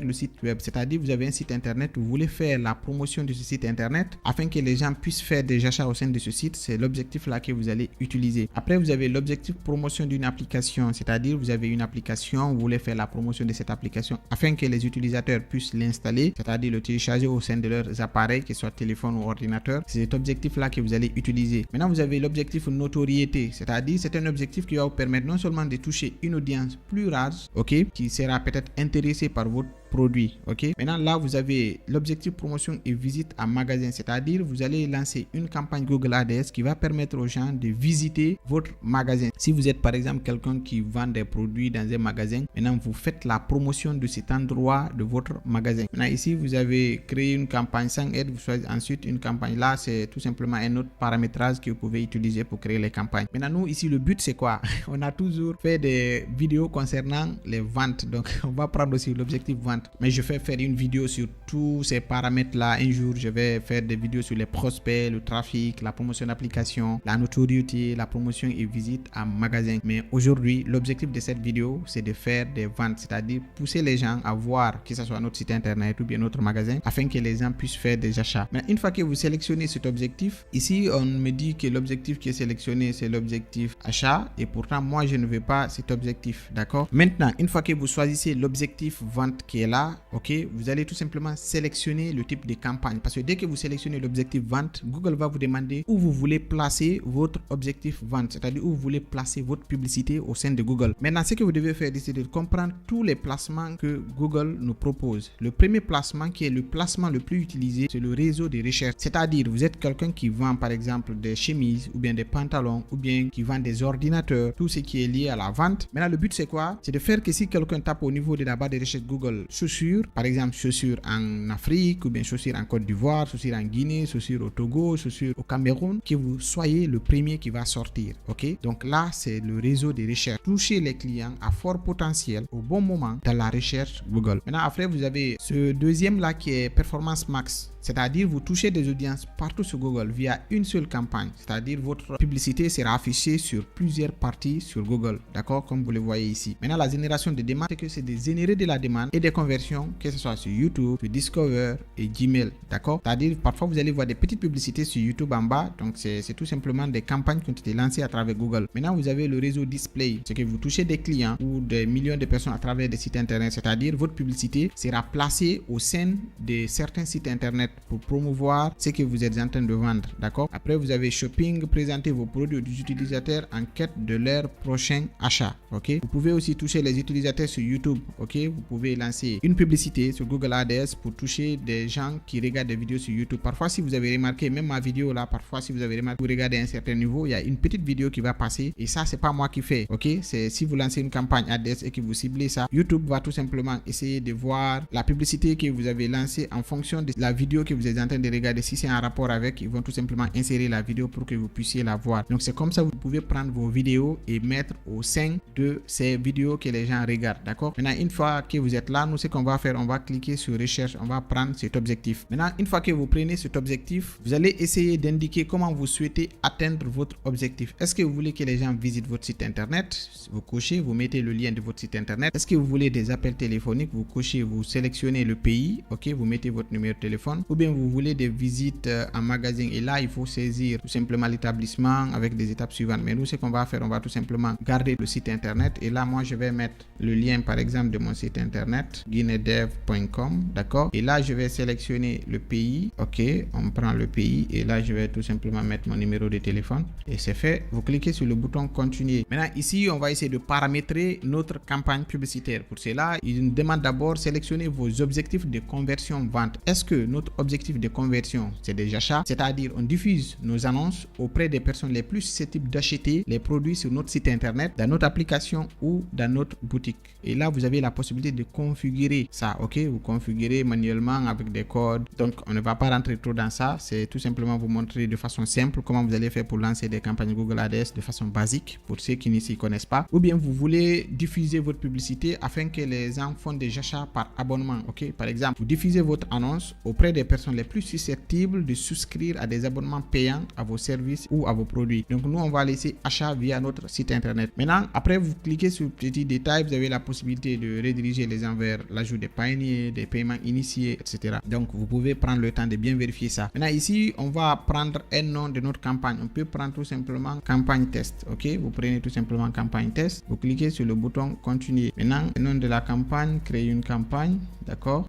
le site web, c'est-à-dire vous avez un site internet, vous voulez faire la promotion de ce site internet afin que les gens puissent faire des achats au sein de ce site. C'est l'objectif là que vous allez utiliser. Après, vous avez l'objectif promotion d'une application, c'est-à-dire vous avez une application, vous voulez faire la promotion de cette application afin que les utilisateurs puissent l'installer, c'est-à-dire le télécharger au sein de leurs appareils, que ce soit téléphone ou ordinateur. C'est cet objectif là que vous allez utiliser. Maintenant, vous avez l'objectif notoriété, c'est-à-dire c'est un objectif qui va vous permettre non seulement de toucher une audience plus large, ok, qui sera peut-être intéressée par votre produit, ok. Maintenant là, vous avez l'objectif promotion et visite à magasin, c'est-à-dire vous allez lancer une campagne Google ADS qui va permettre aux gens de visiter votre magasin. Si vous êtes par exemple quelqu'un qui vend des produits dans un magasin, maintenant vous faites la promotion de cet endroit de votre magasin. Maintenant ici, vous avez créé une campagne sans aide, vous choisissez ensuite une campagne. Là, c'est tout simplement un autre paramétrage que vous pouvez utiliser pour créer les campagnes. Maintenant, nous ici, le but c'est quoi? On a toujours fait des vidéos concernant les ventes, donc on va prendre aussi l'objectif vente. Mais je vais faire une vidéo sur tous ces paramètres là. Un jour, je vais faire des vidéos sur les prospects, le trafic, la promotion d'application, la notoriété, la promotion et visite à magasin. Mais aujourd'hui, l'objectif de cette vidéo, c'est de faire des ventes, c'est-à-dire pousser les gens à voir que ce soit notre site internet ou bien notre magasin afin que les gens puissent faire des achats. Mais une fois que vous sélectionnez cet objectif, ici, on me dit que l'objectif qui est sélectionné, c'est l'objectif achat et pourtant, moi, je ne veux pas cet objectif, d'accord? Maintenant, une fois que vous choisissez l'objectif vente qui est là, ok, vous allez tout simplement sélectionner le type de campagne parce que dès que vous sélectionnez l'objectif vente, Google va vous demander où vous voulez placer votre objectif vente, c'est-à-dire où vous voulez placer votre publicité au sein de Google. Maintenant, ce que vous devez faire, c'est de comprendre tous les placements que Google nous propose. Le premier placement qui est le placement le plus utilisé, c'est le réseau de recherche, c'est-à-dire vous êtes quelqu'un qui vend par exemple des chemises ou bien des pantalons ou bien qui vend des ordinateurs, tout ce qui est lié à la vente. Maintenant, le but c'est quoi? C'est de faire que si quelqu'un tape au niveau de la barre de recherche Google chaussures, par exemple chaussures en Afrique ou bien chaussures en Côte d'Ivoire, chaussures en Guinée, chaussures au Togo, chaussures au Cameroun, que vous soyez le premier qui va sortir, ok. Donc là, c'est le réseau de recherche. Toucher les clients à fort potentiel au bon moment dans la recherche Google. Maintenant, après, vous avez ce deuxième là qui est Performance Max. C'est-à-dire vous touchez des audiences partout sur Google via une seule campagne. C'est-à-dire votre publicité sera affichée sur plusieurs parties sur Google. D'accord? Comme vous le voyez ici. Maintenant, la génération de demande, c'est que c'est de générer de la demande et des conversions, que ce soit sur YouTube, sur Discover et Gmail. D'accord? C'est-à-dire parfois vous allez voir des petites publicités sur YouTube en bas. Donc c'est tout simplement des campagnes qui ont été lancées à travers Google. Maintenant, vous avez le réseau display. C'est que vous touchez des clients ou des millions de personnes à travers des sites internet. C'est-à-dire votre publicité sera placée au sein de certains sites internet pour promouvoir ce que vous êtes en train de vendre, d'accord? Après, vous avez shopping, présenter vos produits aux utilisateurs en quête de leur prochain achat, ok? Vous pouvez aussi toucher les utilisateurs sur YouTube, ok? Vous pouvez lancer une publicité sur Google ADS pour toucher des gens qui regardent des vidéos sur YouTube. Parfois, si vous avez remarqué, même ma vidéo là, parfois, si vous avez remarqué, vous regardez à un certain niveau, il y a une petite vidéo qui va passer et ça, c'est pas moi qui fais, ok? C'est si vous lancez une campagne ADS et que vous ciblez ça, YouTube va tout simplement essayer de voir la publicité que vous avez lancée en fonction de la vidéo que vous êtes en train de regarder. Si c'est un rapport avec, ils vont tout simplement insérer la vidéo pour que vous puissiez la voir. Donc c'est comme ça vous pouvez prendre vos vidéos et mettre au sein de ces vidéos que les gens regardent, d'accord? Maintenant, une fois que vous êtes là, nous ce qu'on va faire, on va cliquer sur recherche, on va prendre cet objectif. Maintenant, une fois que vous prenez cet objectif, vous allez essayer d'indiquer comment vous souhaitez atteindre votre objectif. Est-ce que vous voulez que les gens visitent votre site internet? Vous cochez, vous mettez le lien de votre site internet. Est-ce que vous voulez des appels téléphoniques? Vous cochez, vous sélectionnez le pays, ok? Vous mettez votre numéro de téléphone. Ou bien vous voulez des visites en magasin et là il faut saisir tout simplement l'établissement avec des étapes suivantes. Mais nous ce qu'on va faire, on va tout simplement garder le site internet et là moi je vais mettre le lien par exemple de mon site internet guinedev.com, d'accord? Et là je vais sélectionner le pays, ok? On prend le pays et là je vais tout simplement mettre mon numéro de téléphone et c'est fait. Vous cliquez sur le bouton continuer. Maintenant ici on va essayer de paramétrer notre campagne publicitaire. Pour cela il nous demande d'abord sélectionner vos objectifs de conversion vente. Est-ce que notre objectif de conversion c'est des achats, c'est-à-dire on diffuse nos annonces auprès des personnes les plus susceptibles d'acheter les produits sur notre site internet, dans notre application ou dans notre boutique. Et là vous avez la possibilité de configurer ça, ok? Vous configurez manuellement avec des codes. Donc on ne va pas rentrer trop dans ça, c'est tout simplement vous montrer de façon simple comment vous allez faire pour lancer des campagnes Google ADS de façon basique pour ceux qui ne s'y connaissent pas. Ou bien vous voulez diffuser votre publicité afin que les gens font des achats par abonnement, ok? Par exemple, vous diffusez votre annonce auprès des personnes les plus susceptibles de souscrire à des abonnements payants à vos services ou à vos produits. Donc nous, on va laisser achat via notre site internet. Maintenant, après, vous cliquez sur le petit détail, vous avez la possibilité de rediriger les gens vers l'ajout des paniers, des paiements initiés, etc. Donc vous pouvez prendre le temps de bien vérifier ça. Maintenant ici, on va prendre un nom de notre campagne. On peut prendre tout simplement campagne test. Ok, vous prenez tout simplement campagne test. Vous cliquez sur le bouton continuer. Maintenant, le nom de la campagne, créer une campagne. D'accord.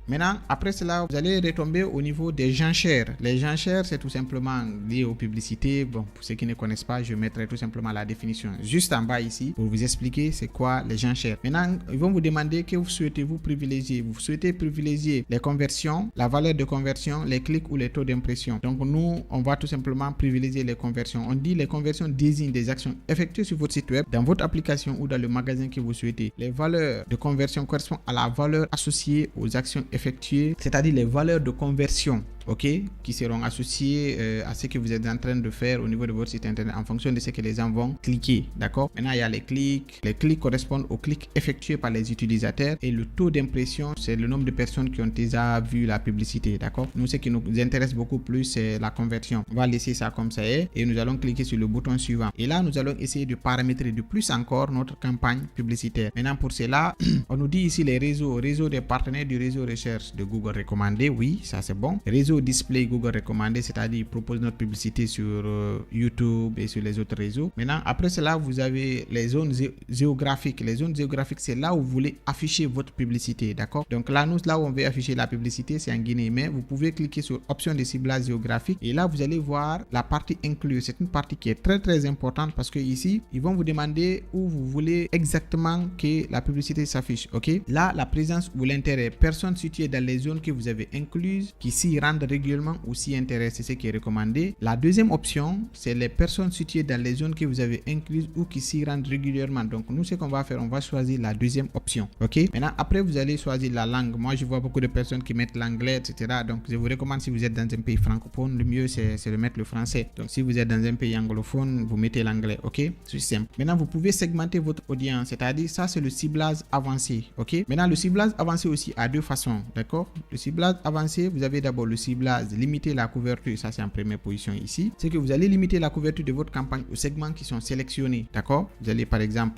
Maintenant, après cela, vous allez retomber au niveau des enchères. Les enchères, c'est tout simplement lié aux publicités. Bon, pour ceux qui ne connaissent pas, je mettrai tout simplement la définition juste en bas ici pour vous expliquer c'est quoi les enchères. Maintenant, ils vont vous demander que vous souhaitez-vous privilégier. Vous souhaitez privilégier les conversions, la valeur de conversion, les clics ou les taux d'impression. Donc, nous, on va tout simplement privilégier les conversions. On dit les conversions désignent des actions effectuées sur votre site web, dans votre application ou dans le magasin que vous souhaitez. Les valeurs de conversion correspondent à la valeur associée aux actions effectuées, c'est-à-dire les valeurs de conversion, ok, qui seront associées à ce que vous êtes en train de faire au niveau de votre site internet en fonction de ce que les gens vont cliquer, d'accord. Maintenant, il y a les clics. Les clics correspondent aux clics effectués par les utilisateurs et le taux d'impression, c'est le nombre de personnes qui ont déjà vu la publicité, d'accord. Nous, ce qui nous intéresse beaucoup plus, c'est la conversion. On va laisser ça comme ça est et nous allons cliquer sur le bouton suivant. Et là, nous allons essayer de paramétrer de plus encore notre campagne publicitaire. Maintenant, pour cela, on nous dit ici les réseaux des partenaires du réseau recherche de Google recommandé. Oui, ça c'est bon. Réseau display Google recommandé, c'est-à-dire il propose notre publicité sur YouTube et sur les autres réseaux. Maintenant, après cela, vous avez les zones géographiques. Les zones géographiques, c'est là où vous voulez afficher votre publicité, d'accord. Donc là, nous, là où on veut afficher la publicité, c'est en Guinée. Mais vous pouvez cliquer sur option de ciblage géographique et là, vous allez voir la partie inclure. C'est une partie qui est très très importante parce que ici, ils vont vous demander où vous voulez exactement que la publicité s'affiche, ok. Là, la présence ou l'intérêt, personne située dans les zones que vous avez incluses, qui s'y rendent régulièrement ou s'y intéressent, c'est ce qui est recommandé. La deuxième option, c'est les personnes situées dans les zones que vous avez incluses ou qui s'y rendent régulièrement. Donc nous, ce qu'on va faire, on va choisir la deuxième option, ok. Maintenant, après, vous allez choisir la langue. Moi, je vois beaucoup de personnes qui mettent l'anglais, etc. Donc je vous recommande, si vous êtes dans un pays francophone, le mieux c'est de mettre le français. Donc si vous êtes dans un pays anglophone, vous mettez l'anglais, ok. C'est simple. Maintenant, vous pouvez segmenter votre audience, c'est-à-dire ça, c'est le ciblage avancé, ok. Maintenant, le ciblage avancé aussi a deux façons, d'accord. Le ciblage avancé, vous avez d'abord le ciblage limiter la couverture, ça c'est en première position ici. C'est que vous allez limiter la couverture de votre campagne aux segments qui sont sélectionnés, d'accord. Vous allez par exemple